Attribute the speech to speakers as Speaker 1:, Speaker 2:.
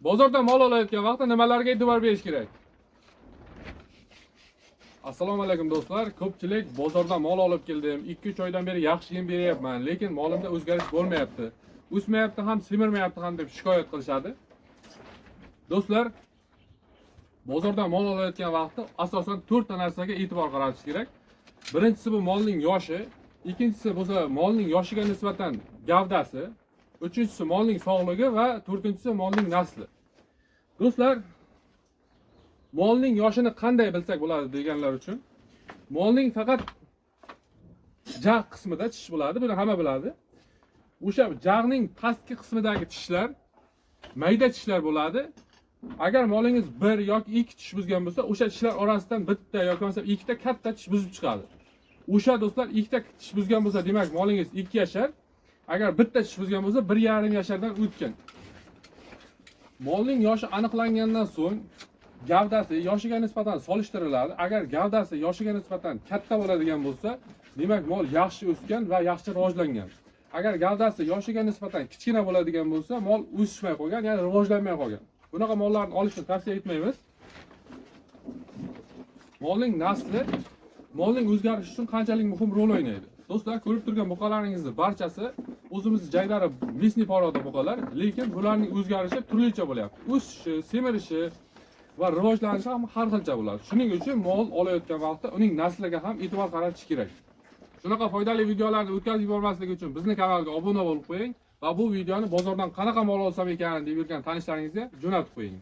Speaker 1: Bozordan mol olayotgan vaqtda nimalarga e'tibor berish kerak? Assalomu alaykum do'stlar. Ko'pchilik bozordan mol olib keldim. 2-3 oydan beri yaxshi yem beryapman, lekin molimda o'zgarish bo'lmayapti. O'smayapti ham, semirmayapti ham deb shikoyat qilishadi. Do'stlar, bozordan mol olayotgan vaqtda asosan 4 ta narsaga e'tibor qaratish kerak. Birinchisi bu molning yoshi, ikkinchisi bo'lsa molning yoshiga nisbatan gavdasi, uchinchisi molning sog'ligi va to'rtinchisi molning nasli. Do'stlar, molning yoshini qanday bilsak bo'ladi deganlar uchun, molning faqat jag' qismida tish bo'ladi, buni hamma biladi. O'sha jag'ning pastki qismidagi tishlar mayda tishlar bo'ladi. Agar molingiz 1 yoki 2 tish buzgan bo'lsa, o'sha tishlar orasidan bitta yoki bo'lmasa 2 ta katta tish buzib chiqadi. O'sha do'stlar 2 ta tish buzgan bo'lsa, demak molingiz 2 yashar. Agar bitta tish buzgan bo'lsa, 1,5 yashardan o'tgan. Molning yoshi aniqlangandan so'ng gavdasi yoshiga nisbatan solishtiriladi. Agar gavdasi yoshiga nisbatan katta bo'ladigan bo'lsa, demak mol yaxshi o'sgan va yaxshi rivojlangan. Agar gavdasi yoshiga nisbatan kichkina bo'ladigan bo'lsa, mol o'sishmay qolgan, ya'ni rivojlanmay qolgan. Bunaqa mollarni olishni tavsiya etmaymiz. Molning nasli molning o'zgarishi uchun qanchalik muhim rol o'ynaydi. Do'stlar, ko'rib turgan buqalaringizning barchasi o'zimiz jaydari lesniy poroda buqalar, lekin bularning o'zgarishi turlicha bo'lyapti. O'sishi, semirishi va rivojlanishi ham har xilcha bo'ladi. Shuning uchun mol olayotgan vaqtda uning nasliga ham e'tibor qaratish kerak. Shunaqa foydali videolarni o'tkazib yubormaslik uchun bizni kanalga obuna bo'lib qo'ying va bu videoni bozordan qanaqa mol olsam ekan deb yurgan tanishlaringizga jo'natib qo'ying.